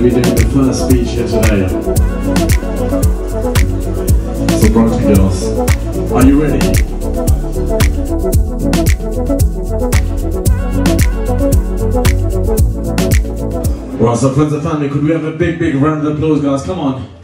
be doing the first speech here today. So boys and girls, are you ready? Right, so friends and family, could we have a big round of applause, guys? Come on.